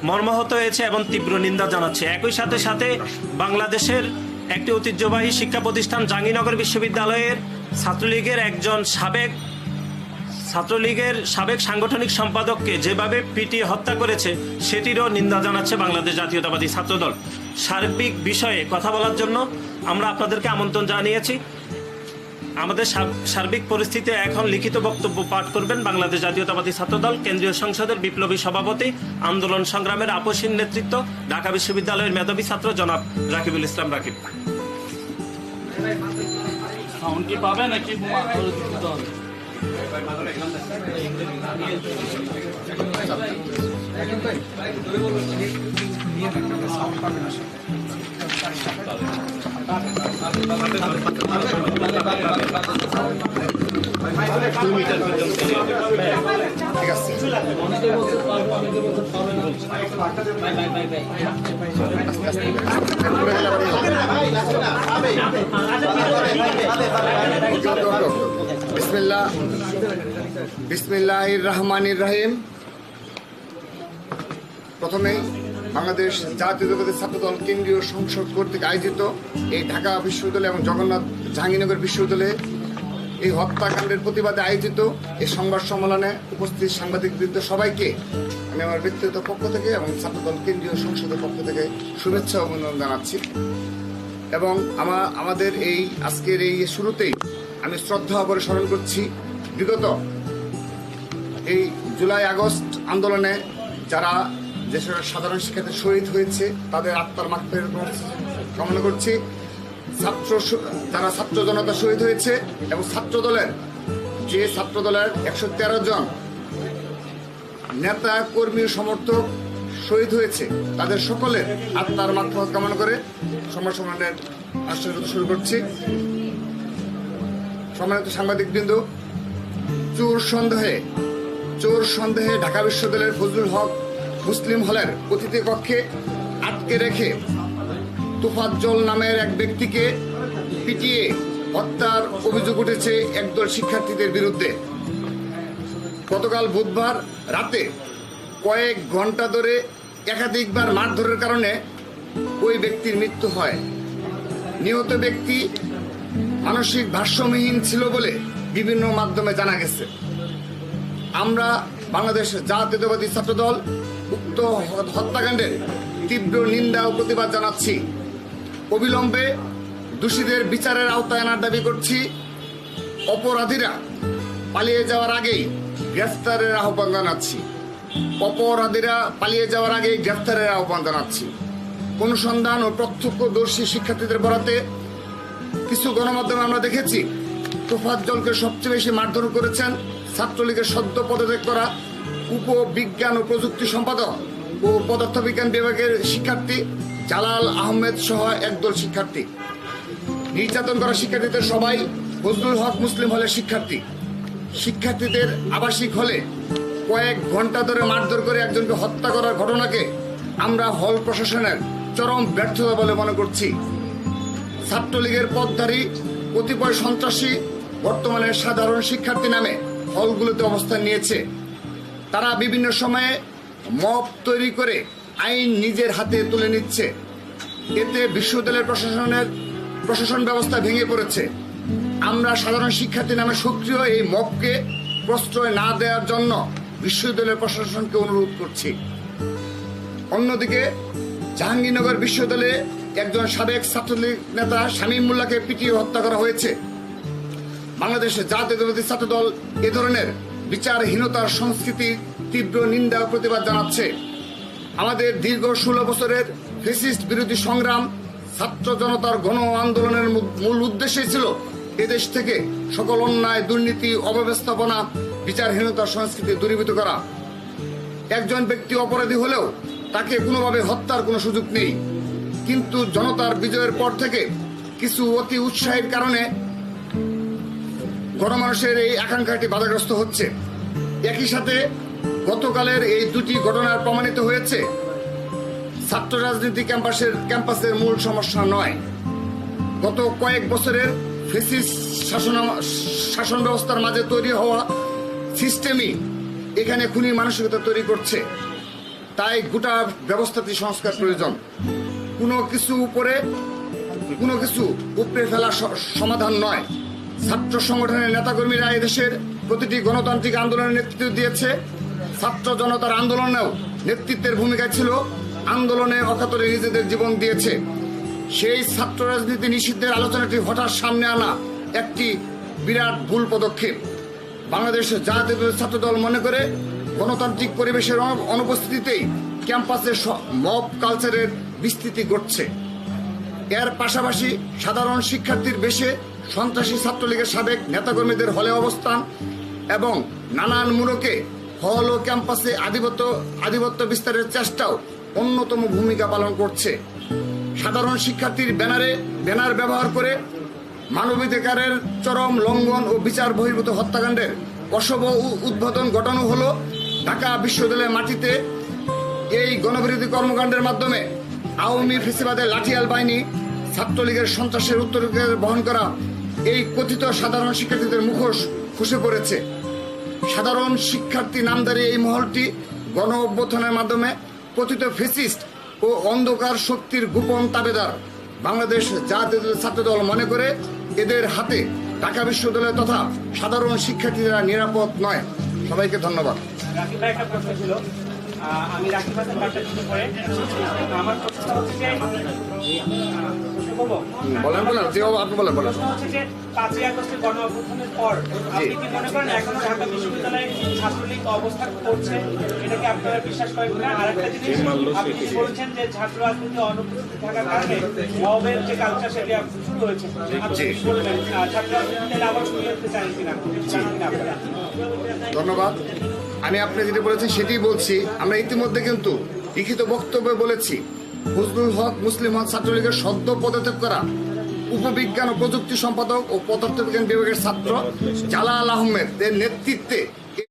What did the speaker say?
মর্মাহত হয়েছে এবং তীব্র নিন্দা জানাচ্ছে। একই সাথে সাথে বাংলাদেশের একটি ঐতিহ্যবাহী শিক্ষা প্রতিষ্ঠান জাহাঙ্গীরনগর বিশ্ববিদ্যালয়ের ছাত্রলীগের সাবেক সাংগঠনিক সম্পাদককে যেভাবে পিটিয়ে হত্যা করেছে সেটিরও নিন্দা জানাচ্ছে বাংলাদেশ জাতীয়তাবাদী ছাত্রদল। সার্বিক বিষয়ে কথা বলার জন্য আমরা আপনাদেরকে আমন্ত্রণ জানিয়েছি। আমাদের সার্বিক পরিস্থিতি এখন লিখিত বক্তব্য পাঠ করবেন বাংলাদেশ জাতীয়তাবাদী ছাত্রদল কেন্দ্রীয় সংসদের বিপ্লবী সভাপতি, আন্দোলন সংগ্রামের আপসহীন নেতৃত্ব, ঢাকা বিশ্ববিদ্যালয়ের মেধাবী ছাত্র জনাব রাকিবুল ইসলাম রাকিব। বিসমিল্লাহির রহমানির রহিম। প্রথমেই বাংলাদেশ জাতীয়তাবাদী ছাত্রদল কেন্দ্রীয় সংসদ কর্তৃক আয়োজিত এই ঢাকা বিশ্ববিদ্যালয় এবং জাহাঙ্গীরনগর বিশ্ববিদ্যালয়ে এই হত্যাকাণ্ডের প্রতিবাদে আয়োজিত এই সংবাদ সম্মেলনে উপস্থিত সাংবাদিকবৃন্দ সবাইকে আমি আমার ব্যক্তিগত পক্ষ থেকে এবং ছাত্রদল কেন্দ্রীয় সংসদের পক্ষ থেকে শুভেচ্ছা অভিনন্দন জানাচ্ছি। এবং আমাদের এই আজকের এই শুরুতেই আমি শ্রদ্ধা ভরে স্মরণ করছি বিগত এই জুলাই আগস্ট আন্দোলনে যারা দেশের সাধারণ শিক্ষার্থী শহীদ হয়েছে তাদের আত্মার মাগফিরাত কামনা করছি। যারা ছাত্র জনতা শহীদ হয়েছে এবং ছাত্রদলের 113 জন নেতা কর্মী সমর্থক শহীদ হয়েছে তাদের সকলের আত্মার মাগফিরাত কামনা করে সংবাদ সম্মেলনের আশ্চর্য শুরু করছি। সম্মানিত সাংবাদিকবৃন্দ, চোর সন্দেহে ঢাকা বিশ্ববিদ্যালয়ের ফজলুল হক মুসলিম হলের অতিথি কক্ষে আটকে রেখে তোফাজ্জল নামের এক ব্যক্তিকে পিটিয়ে হত্যার অভিযোগ উঠেছে একদল শিক্ষার্থীদের বিরুদ্ধে। গতকাল বুধবার রাতে কয়েক ঘন্টা ধরে একাধিকবার মারধরের কারণে ওই ব্যক্তির মৃত্যু হয়। নিহত ব্যক্তি মানসিক ভারসাম্যহীন ছিল বলে বিভিন্ন মাধ্যমে জানা গেছে। আমরা বাংলাদেশ জাতীয়তাবাদী ছাত্রদল উক্ত হত্যাকাণ্ডের তীব্র নিন্দা ও প্রতিবাদ জানাচ্ছি। অবিলম্বে দোষীদের বিচারের আওতায় আনার দাবি করছি। অপরাধীরা পালিয়ে যাওয়ার আগেই গ্রেফতারের আহ্বান জানাচ্ছি। অনুসন্ধান ও প্রত্যক্ষদর্শী শিক্ষার্থীদের বরাতে কিছু গণমাধ্যমে আমরা দেখেছি তোফাজ্জলকে সবচেয়ে বেশি মারধর করেছেন ছাত্রলীগের সদ্য পদত্যাগ করা উপবিজ্ঞান ও প্রযুক্তি সম্পাদক ও পদার্থবিজ্ঞান বিভাগের শিক্ষার্থী জালাল আহমেদ সহ একদল শিক্ষার্থী। নির্যাতন করা শিক্ষার্থীদের সবাই ফজলুল হক মুসলিম হলের শিক্ষার্থী। শিক্ষার্থীদের আবাসিক হলে কয়েক ঘন্টা ধরে মারধর করে একজনকে হত্যা করার ঘটনাকে আমরা হল প্রশাসনের চরম ব্যর্থতা বলে মনে করছি। ছাত্রলীগের পথধারী কতিপয় সন্ত্রাসী বর্তমানে সাধারণ শিক্ষার্থী নামে হলগুলোতে অবস্থান নিয়েছে। তারা বিভিন্ন সময়ে মব তৈরি করে আইন নিজের হাতে তুলে নিচ্ছে। এতে বিশ্ববিদ্যালয়ের প্রশাসন ব্যবস্থা ভেঙে পড়েছে। আমরা সাধারণ শিক্ষার্থী নামে সক্রিয় এই মবকে প্রশ্রয় না দেওয়ার জন্য বিশ্ববিদ্যালয়ের প্রশাসনকে অনুরোধ করছি। অন্যদিকে জাহাঙ্গীরনগর বিশ্ববিদ্যালয়ে একজন সাবেক ছাত্রলীগ নেতা শামীম মোল্লাকে পিটিয়ে হত্যা করা হয়েছে। বাংলাদেশের জাতীয়তাবাদী ছাত্রদল এ ধরনের বিচারহীনতার সংস্কৃতির তীব্র নিন্দা ও প্রতিবাদ জানাচ্ছে। আমাদের দীর্ঘ 16 বছরের ফ্যাসিস্ট বিরোধী সংগ্রাম, ছাত্র জনতার গণ আন্দোলনের মূল উদ্দেশ্যই ছিল এদেশ থেকে সকল অন্যায়, দুর্নীতি, অব্যবস্থাপনা, বিচারহীনতার সংস্কৃতি দূরীভূত করা। একজন ব্যক্তি অপরাধী হলেও তাকে কোনোভাবে হত্যার কোনো সুযোগ নেই। কিন্তু জনতার বিজয়ের পর থেকে কিছু অতি উৎসাহের কারণে গণমানুষের এই আকাঙ্ক্ষাটি বাধাগ্রস্ত হচ্ছে। একই সাথে গতকালের এই দুটি ঘটনার প্রমাণিত হয়েছে ছাত্র রাজনীতি ক্যাম্পাসের মূল সমস্যা নয়, গত কয়েক বছরের ফ্যাসিস্ট শাসন ব্যবস্থার মাঝে তৈরি হওয়া সিস্টেমই এখানে খুনি মানসিকতা তৈরি করছে। তাই গোটা ব্যবস্থাটি সংস্কার প্রয়োজন। কোনো কিছু উপরে ফেলা সমাধান নয়। ছাত্র সংগঠনের নেতাকর্মীরা এদেশের প্রতিটি গণতান্ত্রিক আন্দোলনের নেতৃত্ব দিয়েছে। ছাত্র জনতার আন্দোলনেও নেতৃত্বের ভূমিকা ছিল, আন্দোলনে অকাতরে নিজেদের জীবন দিয়েছে। সেই ছাত্র রাজনীতি নিষিদ্ধের আলোচনাটি হঠাৎ সামনে আনা একটি বিরাট ভুল পদক্ষেপ। বাংলাদেশের জাতীয় ছাত্র দল মনে করে গণতান্ত্রিক পরিবেশের অনুপস্থিতিতেই ক্যাম্পাসে মব কালচারের বিস্তৃতি ঘটছে। এর পাশাপাশি সাধারণ শিক্ষার্থীর বেশে সন্ত্রাসী ছাত্রলীগের সাবেক নেতাকর্মীদের হলে অবস্থান এবং নানান মূলকে হল ও ক্যাম্পাসে আধিপত্য বিস্তারের চেষ্টাও অন্যতম ভূমিকা পালন করছে। সাধারণ শিক্ষার্থীর ব্যানার ব্যবহার করে মানবাধিকারের চরম লঙ্ঘন ও বিচার বহির্ভূত হত্যাকাণ্ডের অশুভ উদ্বোধন ঘটানো হলো। ঢাকা বিশ্ববিদ্যালয়ের মাটিতে এই গণবিরোধী কর্মকাণ্ডের মাধ্যমে আওয়ামী ফেসিবাদের লাঠিয়াল বাহিনী ছাত্রলীগের সন্ত্রাসের উত্তরাধিকার বহন করা এই কথিত সাধারণ শিক্ষার্থীদের মুখোশ খসে পড়েছে। সাধারণ শিক্ষার্থী নামধারী এই মহলটি গণ অভ্যুত্থানের মাধ্যমে কথিত ফেসিস্ট ও অন্ধকার শক্তির গোপন তাবেদার। বাংলাদেশ জাতীয় ছাত্রদল মনে করে এদের হাতে ঢাকা বিশ্ববিদ্যালয় তথা সাধারণ শিক্ষার্থীরা নিরাপদ নয়। সবাইকে ধন্যবাদ। রাকিব ভাই, একটা প্রশ্ন ছিল। আমি রাকিব হাসান বার্তা কিছু পরে আমার প্রশ্ন হচ্ছে যে প্রশ্ন হচ্ছে যে 5ই আগস্টের গণ অভ্যুত্থানের পর আপনি কি মনে করেন এখনো ঢাকা বিশ্ববিদ্যালয়ে ছাত্রলীগ অবস্থান করছে? এটাকে আপনারা বিশ্বাস করেন কিনা? আরেকটা জিনিস, আপনি বলছেন যে ছাত্র রাজনীতি অনুপস্থিত থাকার কারণে মবের যে কালচার সেটি শুরু হয়েছে, আপনি বলবেন ছাত্র রাজনীতিতে আবার শুরু করতে চান কিনা? ধন্যবাদ। আমি আপনি যেটা বলেছেন সেটাই বলছি। আমরা ইতিমধ্যে কিন্তু লিখিত বক্তব্যে বলেছি, ফজলুল হক মুসলিম হক ছাত্রলীগের সদ্য পদত্যাগ করা উপবিজ্ঞান ও প্রযুক্তি সম্পাদক ও পদার্থবিজ্ঞান বিভাগের ছাত্র জালাল আহমেদ এর নেতৃত্বে